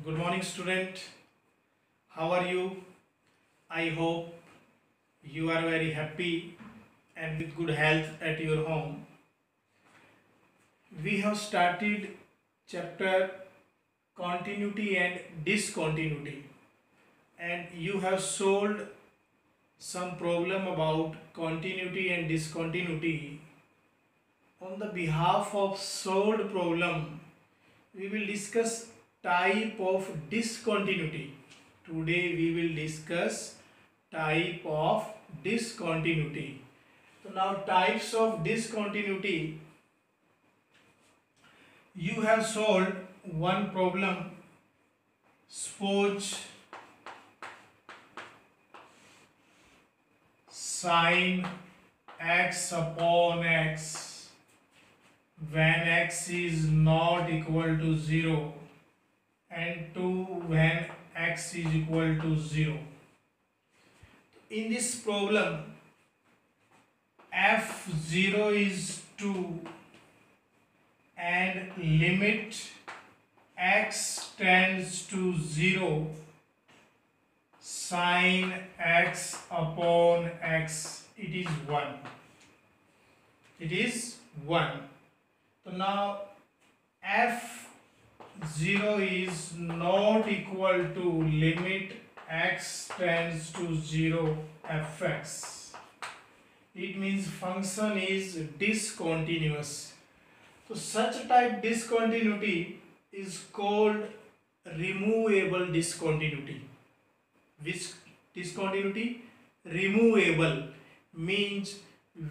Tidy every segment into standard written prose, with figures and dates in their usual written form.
Good morning, student. How are you? I hope you are very happy and with good health at your home. We have started chapter continuity and discontinuity, and you have solved some problem about continuity and discontinuity. On the behalf of solved problem, we will discuss type of discontinuity. Today we will discuss type of discontinuity. So now types of discontinuity. You have solved one problem. Suppose sin x upon x when x is not equal to 0 and 2 when x is equal to 0. In this problem, f0 is 2 and limit x tends to 0, sin x upon x, it is 1. It is 1. So now f0 is not equal to limit x tends to 0 fx. It means function is discontinuous. So such type discontinuity is called removable discontinuity. Which discontinuity? Removable means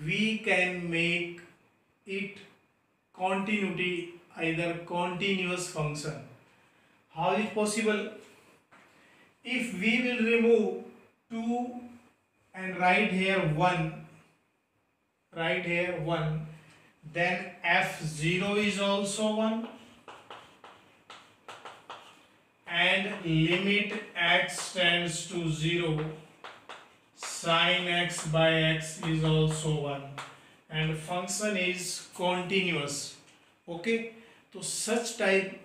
we can make it continuity, either continuous function. How is it possible? If we will remove 2 and write here 1, then f0 is also 1 and limit x tends to 0, sin x by x is also 1 and function is continuous. Okay, so such type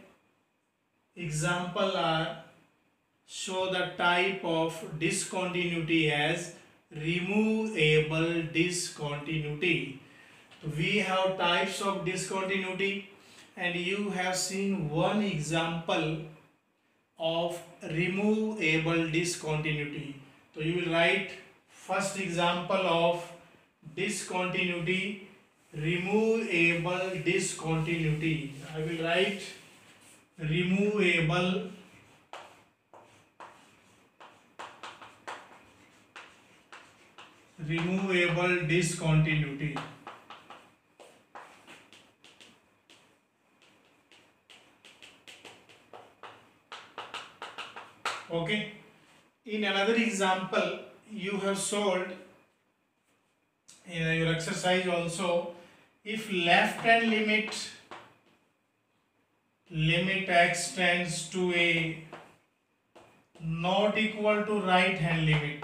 example are show the type of discontinuity as removable discontinuity. So we have types of discontinuity and you have seen one example of removable discontinuity. So you will write first example of discontinuity, removable discontinuity. I will write removable discontinuity. Okay. In another example, you have solved in your exercise also. If left hand limit x tends to a not equal to right hand limit,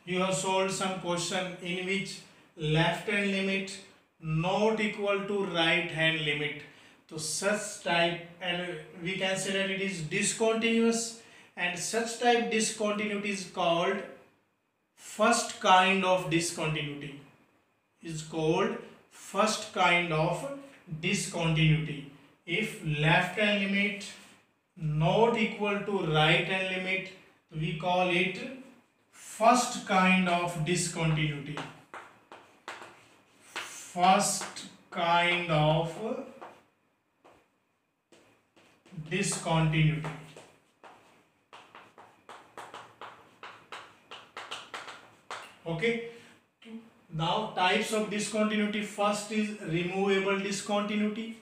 you have solved some question in which left hand limit not equal to right hand limit. So such type, and we can say that it is discontinuous, and such type discontinuity is called first kind of discontinuity. Is called first kind of discontinuity. If left hand limit not equal to right hand limit, we call it first kind of discontinuity. First kind of discontinuity. Okay. Now types of discontinuity. First is removable discontinuity.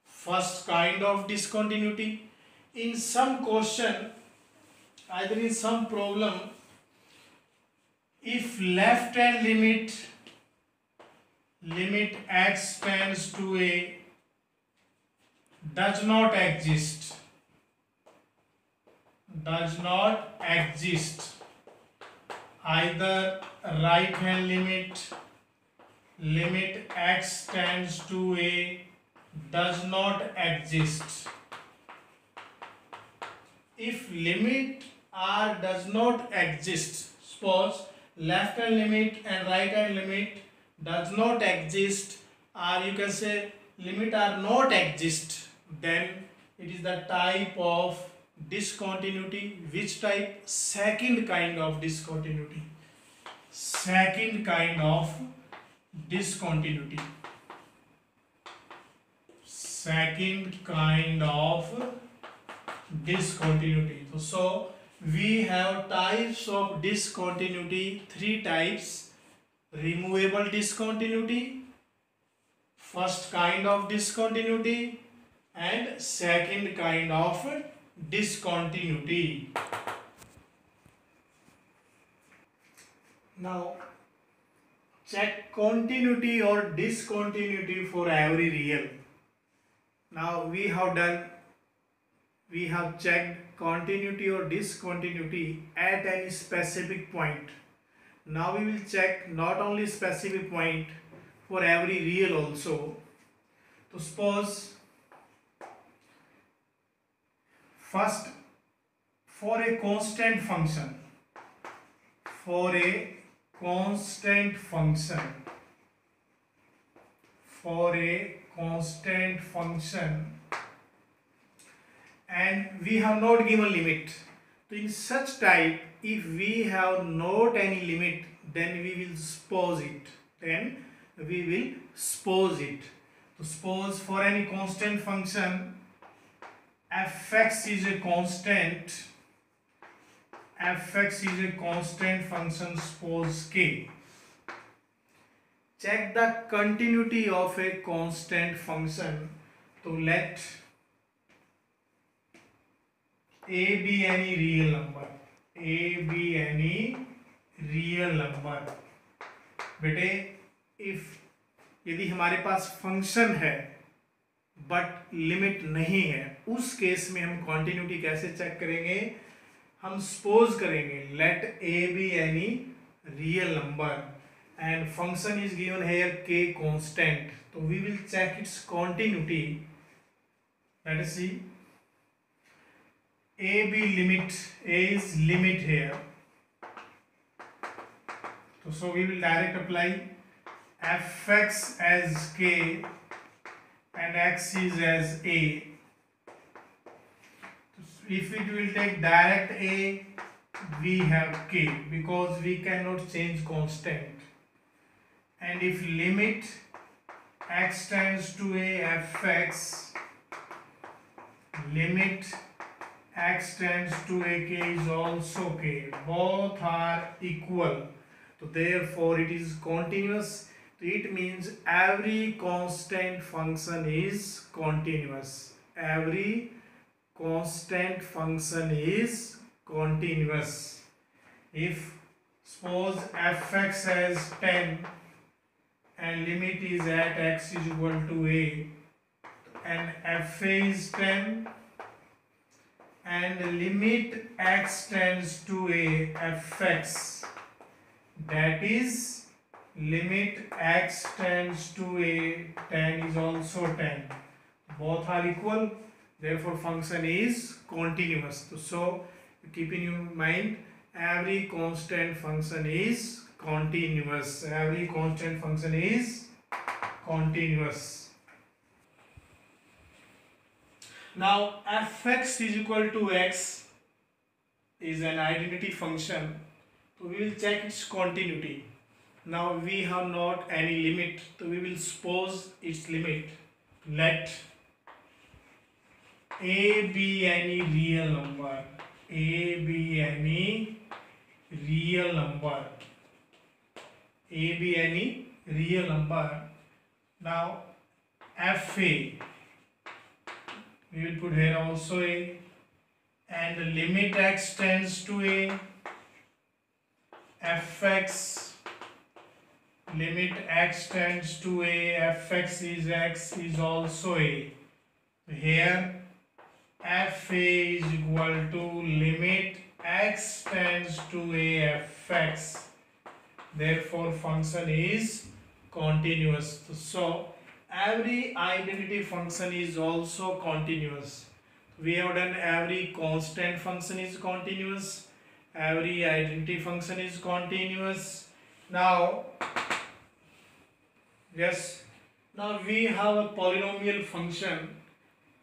First kind of discontinuity. In some question, either in some problem, if left hand limit x tends to a does not exist, either right hand limit limit x tends to a does not exist. If limit r does not exist, suppose left hand limit and right hand limit does not exist, or you can say limit r not exist, then it is the type of discontinuity. Which type? Second kind of discontinuity. Second kind of discontinuity. Second kind of discontinuity. So we have types of discontinuity, three types: removable discontinuity, first kind of discontinuity, and second kind of discontinuity. Now check continuity or discontinuity for every real. Now we have checked continuity or discontinuity at any specific point. Now we will check not only specific point, for every real also. So suppose first, for a constant function, and we have not given limit. So in such type, if we have not any limit, then we will suppose it. So suppose for any constant function, fx is a constant function, suppose k. Check the continuity of a constant function. So let a be any real number. बेटे यदि हमारे पास function है but limit नहीं है, उस case में हम continuity कैसे चेक करेंगे? हम सपोज करेंगे let a be any real number and function is given here k constant. So we will check its continuity. Let us see. A is limit here. So we will direct apply fx as k and x is as a. If it will take direct a, we have k because we cannot change constant. And if limit x tends to a fx, limit x tends to a k is also k. Both are equal. So therefore it is continuous. So it means every constant function is continuous. Every constant function is continuous. If suppose fx has 10 and limit is at x is equal to a, and fa is 10 and limit x tends to a fx, that is limit x tends to a 10 is also 10. Both are equal, therefore function is continuous. So keep in mind, every constant function is continuous. Every constant function is continuous. Now fx is equal to x is an identity function. So we will check its continuity. Now we have not any limit, so we will suppose its limit. Let a be any real number. A be any real number. A be any real number. Now fa, we will put here also a, and the limit x tends to a fx, limit x tends to a fx is x is also a. Here fa is equal to limit x tends to a fx. Therefore function is continuous. So every identity function is also continuous. We have done every constant function is continuous, every identity function is continuous. Now yes, now we have a polynomial function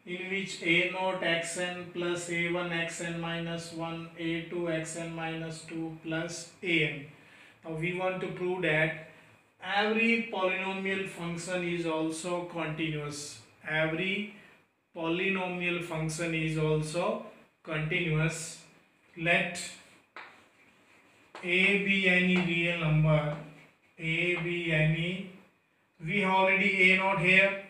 in which a naught xn plus a1 xn minus 1 a2 xn minus 2 plus an. Now we want to prove that every polynomial function is also continuous. Every polynomial function is also continuous. Let a be any real number, a be any, we have already a naught here,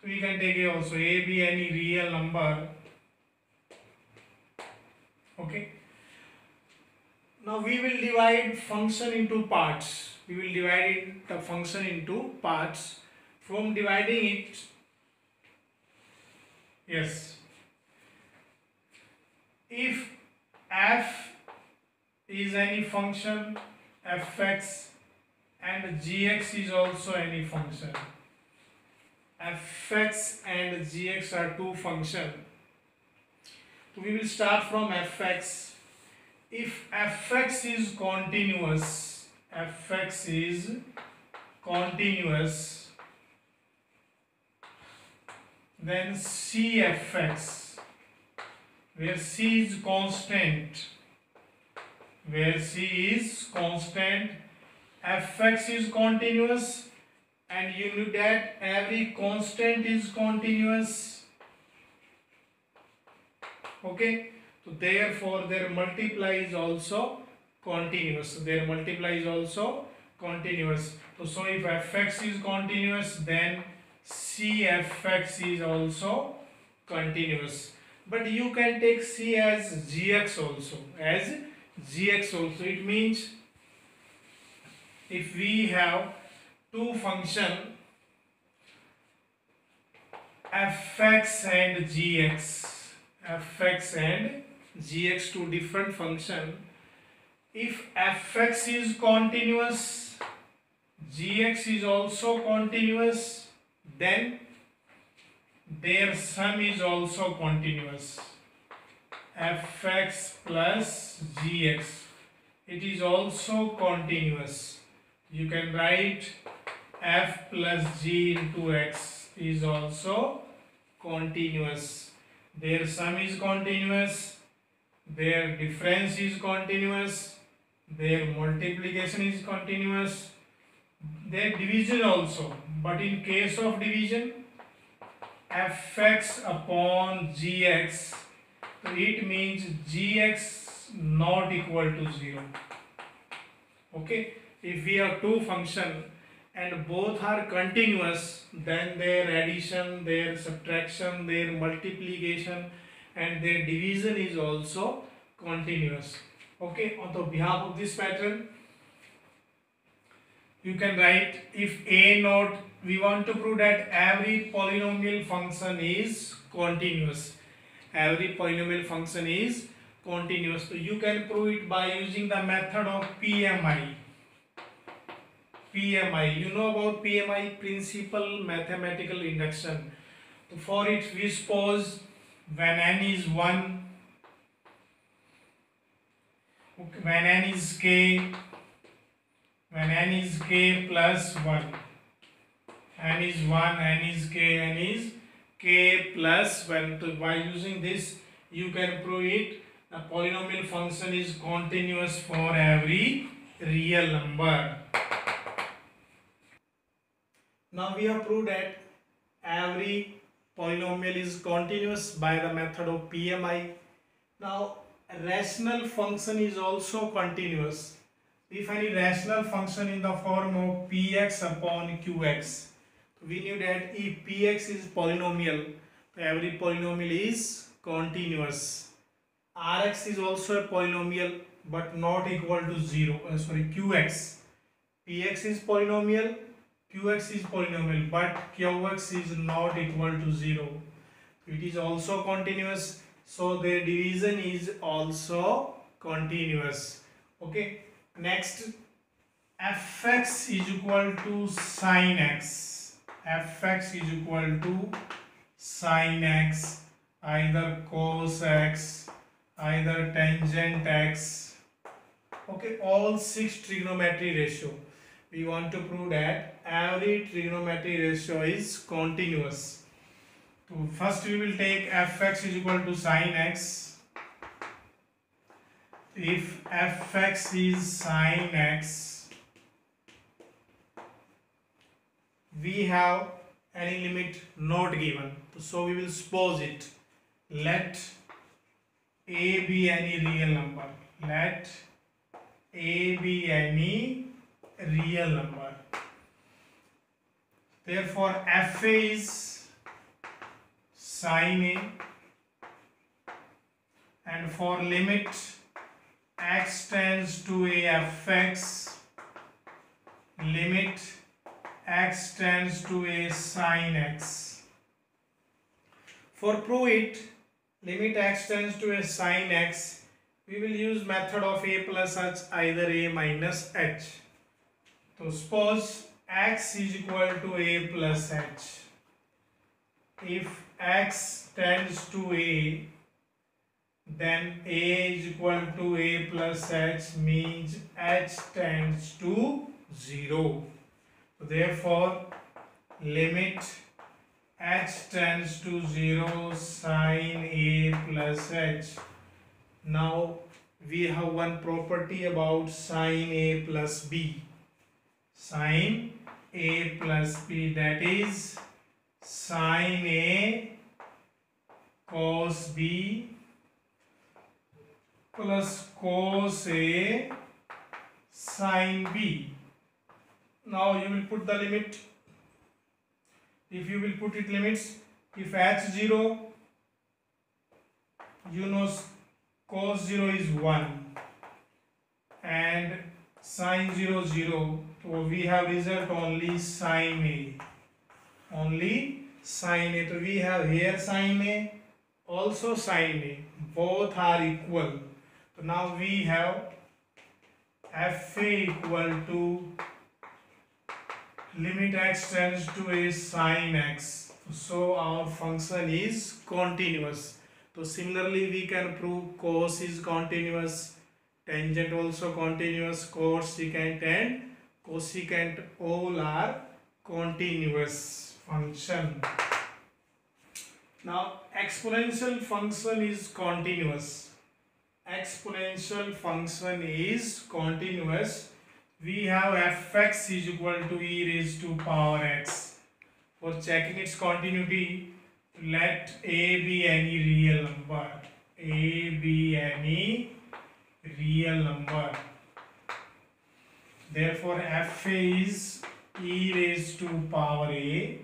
so we can take a also, a be any real number. Okay. Now we will divide function into parts. We will divide the function into parts. From dividing it, yes, if f is any function, fx, and gx is also any function, fx and gx are two functions. We will start from fx. If fx is continuous, then cfx, where c is constant, fx is continuous, and you know that every constant is continuous. Okay, so therefore their multiply is also continuous. So if fx is continuous, then cfx is also continuous. But you can take c as gx also. It means if we have two functions, fx and gx, two different functions. If fx is continuous, gx is also continuous, then their sum is also continuous. Fx plus gx, it is also continuous. You can write f plus g into x is also continuous. Their sum is continuous, their difference is continuous, their multiplication is continuous, their division also. But in case of division, fx upon gx, it means gx not equal to 0. Okay, if we have two functions and both are continuous, then their addition, their subtraction, their multiplication and their division is also continuous. Okay, on the behalf of this pattern, you can write if a naught, we want to prove that every polynomial function is continuous. Every polynomial function is continuous. So you can prove it by using the method of PMI. You know about PMI, principal mathematical induction. So for it, we suppose when n is 1, when n is k plus 1, n is 1, n is k plus 1. So by using this, you can prove it. The polynomial function is continuous for every real number. Now we have proved that every polynomial is continuous by the method of PMI. Now a rational function is also continuous. If any rational function in the form of px upon qx, we knew that if px is polynomial, every polynomial is continuous. Rx is also a polynomial but not equal to 0. Qx. Px is polynomial, Qx is polynomial, but Qx is not equal to 0. It is also continuous, so their division is also continuous. Okay. Next, fx is equal to sin x. Fx is equal to sin x, either cos x, either tangent x. Okay, all 6 trigonometry ratio. We want to prove that every trigonometry ratio is continuous. So first we will take fx is equal to sin x. If fx is sin x, we have any limit not given, so we will suppose it. Let a be any real number. Let a be any real number. Therefore fa is sin a, and for limit x tends to a fx, limit x tends to a sin x. For prove it, limit x tends to a sin x, we will use method of a plus h, either a minus h. So suppose x is equal to a plus h. If x tends to a, then a is equal to a plus h, means h tends to 0. Therefore, limit h tends to 0 sin a plus h. Now we have one property about sin a plus b. Sin a plus b, that is sin a cos b plus cos a sin b. Now you will put the limit. If you will put it limits, if h0, you know cos 0 is 1 and sin 0 0, so we have result only sin a. Only sin a. So we have here sin a, also sin a. Both are equal. So now we have fa equal to limit x tends to a sin x. So our function is continuous. So similarly we can prove cos is continuous, tangent also continuous, cosecant and cosecant all are continuous function. Now exponential function is continuous. Exponential function is continuous. We have fx is equal to e raised to power x. For checking its continuity, let a be any real number. A be any real number. Therefore fa is e raised to power a,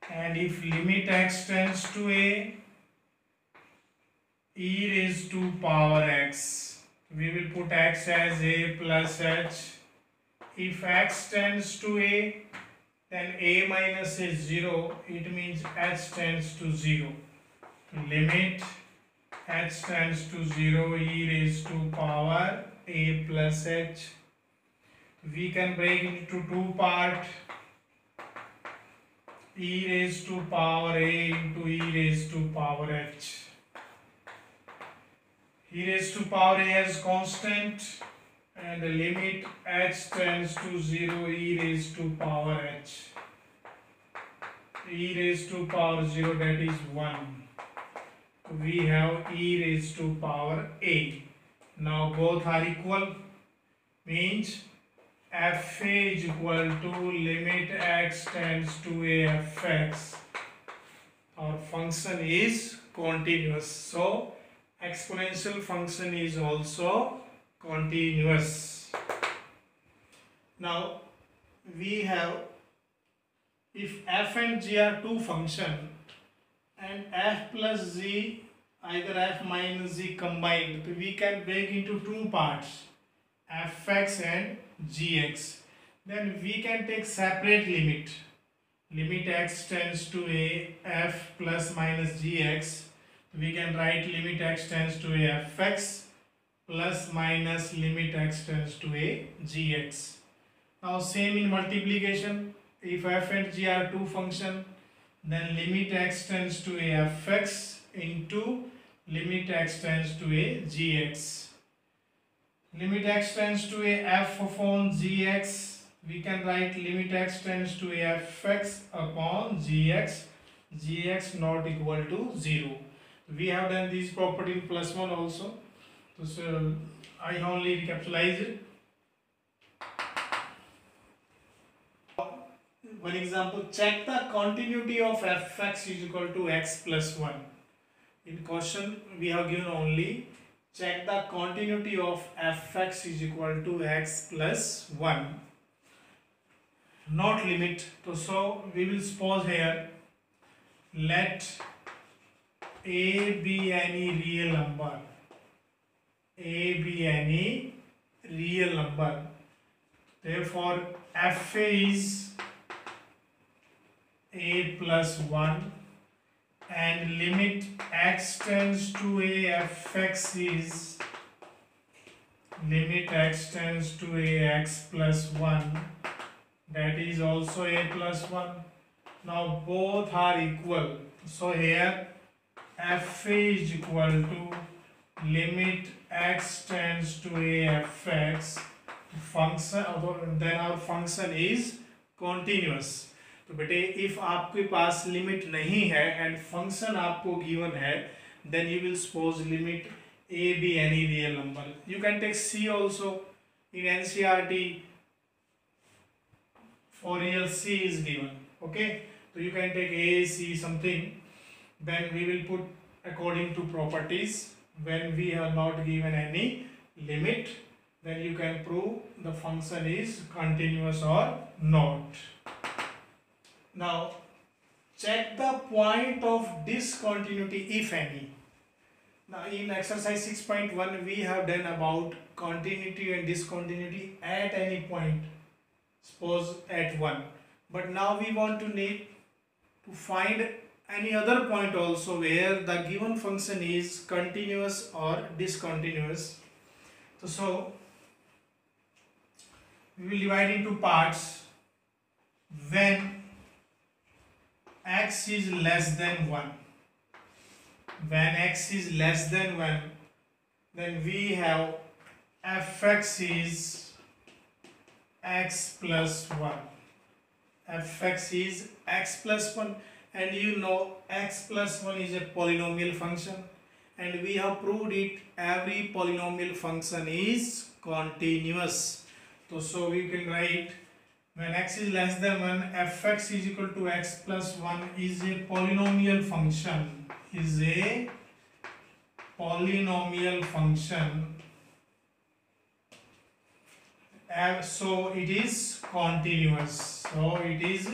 and if limit x tends to a, e raised to power x, we will put x as a plus h. If x tends to a, then a minus is 0, it means h tends to 0. Limit h tends to 0, e raised to power a plus h. We can break into two parts. E raised to power a into e raised to power h. E raised to power a as constant, and the limit h tends to 0, e raised to power h. E raised to power 0, that is 1. We have e raised to power a. Now both are equal, means fa is equal to limit x tends to a fx. Our function is continuous. So exponential function is also continuous. Now we have, if f and g are two functions and f plus z, either f minus z combined, we can break into two parts, fx and gx. Then we can take separate limit. Limit x tends to a f plus minus gx. We can write limit x tends to a fx plus minus limit x tends to a gx. Now same in multiplication. If f and g are two function, then limit x tends to a fx into limit x tends to a gx. Limit x tends to a f upon gx. We can write limit x tends to a fx upon gx. Gx not equal to 0. We have done this property in +1 also. So I only recapitalize it. One example, check the continuity of fx is equal to x plus 1. In question we have given only check the continuity of fx is equal to x plus 1, not limit. So we will suppose here, let a be any real number. A be any real number. Therefore f is a plus 1 and limit x tends to a fx is limit x tends to a x plus 1, that is also a plus 1. Now both are equal. So here f is equal to limit x tends to a fx function, then our function is continuous. तो बेटे if आपके पास limit नहीं है and function आपको given है, then you will suppose limit a be any real number. You can take c also. In NCERT for real c is given. Okay, so you can take a, c something. Then we will put according to properties. When we are not given any limit, then you can prove the function is continuous or not. Now check the point of discontinuity if any. Now in exercise 6.1 we have done about continuity and discontinuity at any point, suppose at 1. But now we want to need to find any other point also where the given function is continuous or discontinuous. So we will divide into parts. When x is less than 1, when x is less than 1, then we have fx is x plus 1. Fx is x plus 1, and you know x plus 1 is a polynomial function, and we have proved it, every polynomial function is continuous. So we can write, when x is less than 1, fx is equal to x plus 1 is a polynomial function, is a polynomial function. So it is continuous. So it is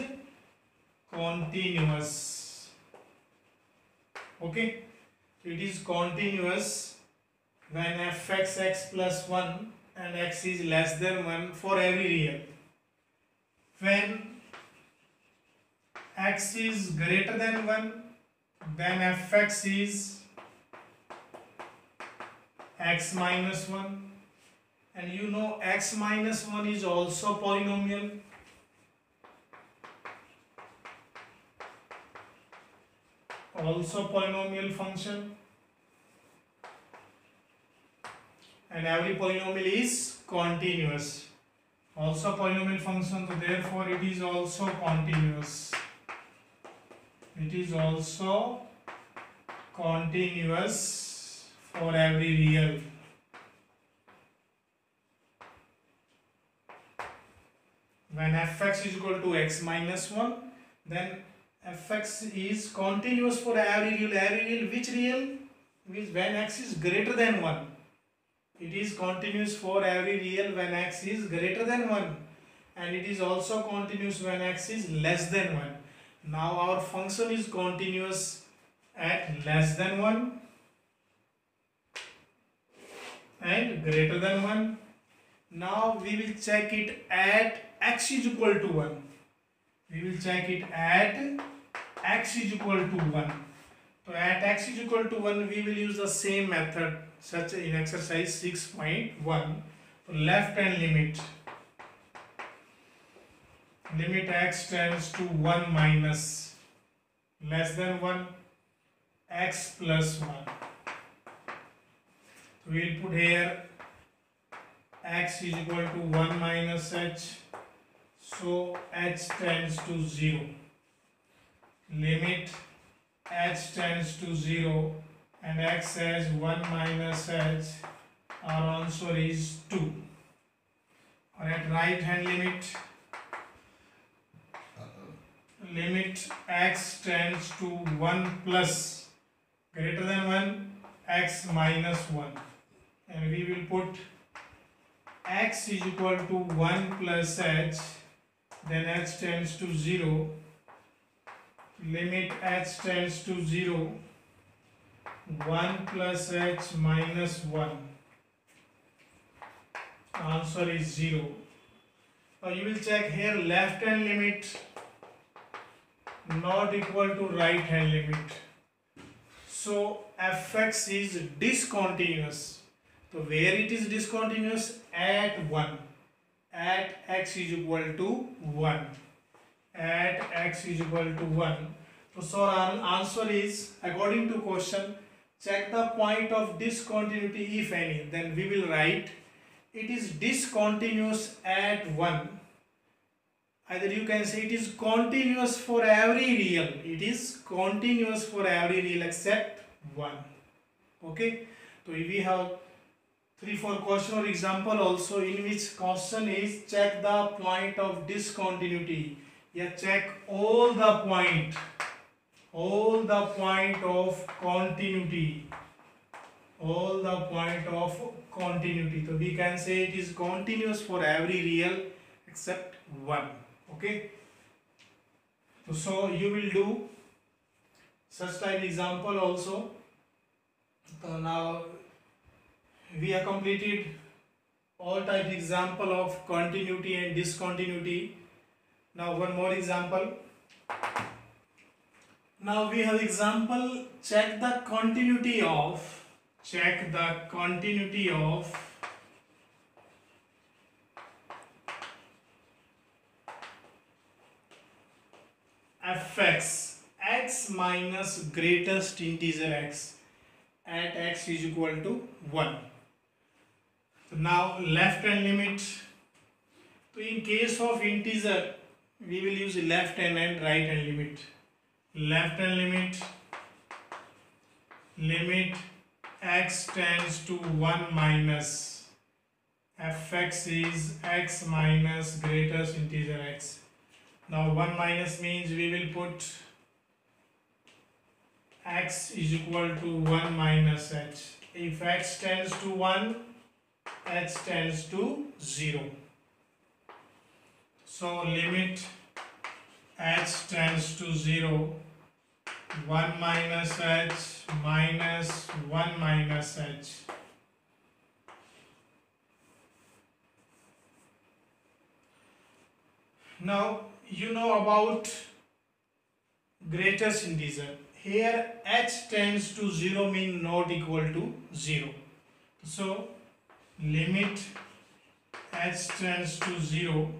continuous. Okay, it is continuous when fx x plus 1 and x is less than 1 for every real. When x is greater than 1, then fx is x minus 1, and you know x minus 1 is also polynomial. Also polynomial function, and every polynomial is continuous. Also polynomial function, so therefore it is also continuous. It is also continuous for every real. When fx is equal to x minus 1, then fx is continuous for every real. Every real, which real? Means when x is greater than 1. It is continuous for every real when x is greater than 1, and it is also continuous when x is less than 1. Now our function is continuous at less than 1 and greater than 1. Now we will check it at x is equal to 1. We will check it at x is equal to 1. So at x is equal to 1, we will use the same method such in exercise 6.1. So left hand limit x tends to 1 minus less than 1 x plus 1. So we will put here x is equal to 1 minus h, so h tends to 0. Limit h tends to 0 and x as 1 minus h, our answer is 2. Or at right hand limit x tends to 1 plus greater than 1 x minus 1, and we will put x is equal to 1 plus h, then h tends to 0. Limit h tends to 0, 1 plus h minus 1. Answer is 0. Now you will check here left hand limit not equal to right hand limit. So fx is discontinuous. So where it is discontinuous? At 1. At x is equal to 1. At x is equal to 1. So our answer is, according to question, check the point of discontinuity if any. Then we will write it is discontinuous at 1. Either you can say it is continuous for every real. It is continuous for every real except 1. Okay. So we have 3-4 question or example also in which question is check the point of discontinuity. Yeah, check all the point of continuity. All the point of continuity. So we can say it is continuous for every real except 1. Okay. So you will do such type example also. So now we have completed all type example of continuity and discontinuity. Now one more example. Now we have example, check the continuity of fx x minus greatest integer x at x is equal to 1. So now left hand limit. So in case of integer we will use left hand and right hand limit. Left hand limit x tends to 1 minus fx is x minus greatest integer x. Now 1 minus means we will put x is equal to 1 minus h. If x tends to 1, h tends to 0. So limit h tends to 0, 1 minus h minus 1 minus h. Now you know about greatest integer. Here h tends to 0 means not equal to 0. So limit h tends to 0,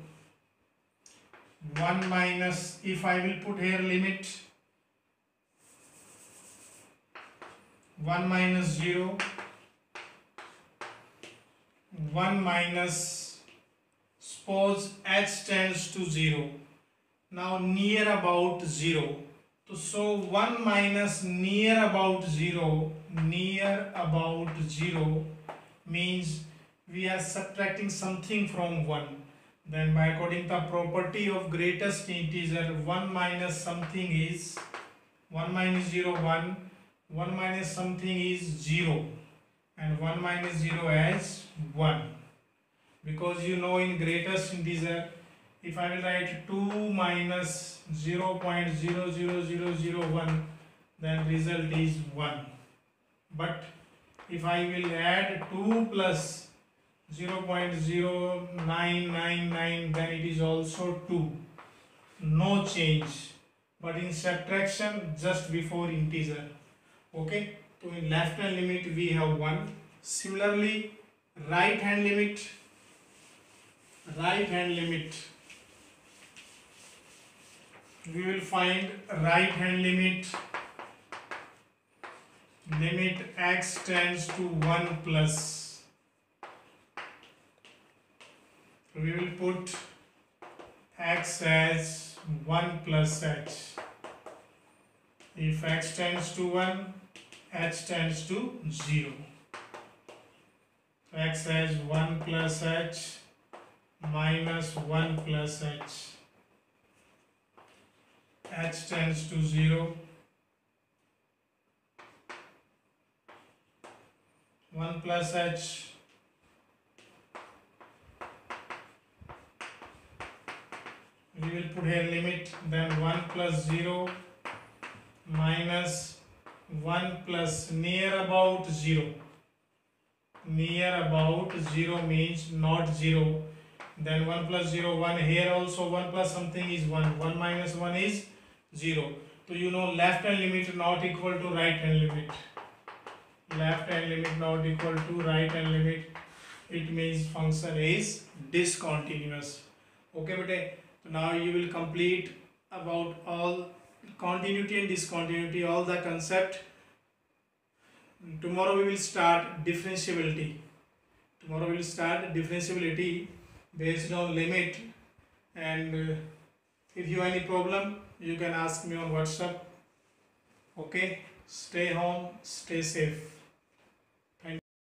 1 minus, if I will put here limit 1 minus 0, 1 minus, suppose h tends to 0, now near about 0. So 1 minus near about 0 means we are subtracting something from 1. Then by according to the property of greatest integer, 1 minus something is 1 minus 0, 1, 1 minus something is 0, and 1 minus 0 as 1. Because you know in greatest integer, if I will write 2 minus 0.00001, then result is 1. But if I will add 2 plus 0.0999, then it is also 2. No change. But in subtraction, just before integer. Okay, so in left hand limit we have 1. Similarly, right hand limit we will find right hand limit x tends to 1 plus. We will put x as 1 plus h. If x tends to 1, h tends to 0. X has 1 plus h minus 1 plus h. H tends to 0. 1 plus h we will put here limit, then 1 plus 0 minus 1 plus near about 0. Near about 0 means not 0. Then 1 plus 0, 1. Here also 1 plus something is 1. 1 minus 1 is 0. So you know left hand limit not equal to right hand limit. Left hand limit not equal to right hand limit. It means function is discontinuous. Okay, bete. So now you will complete about all continuity and discontinuity, all the concept. Tomorrow we will start differentiability. Based on limit, and if you have any problem you can ask me on WhatsApp. Okay, stay home, stay safe.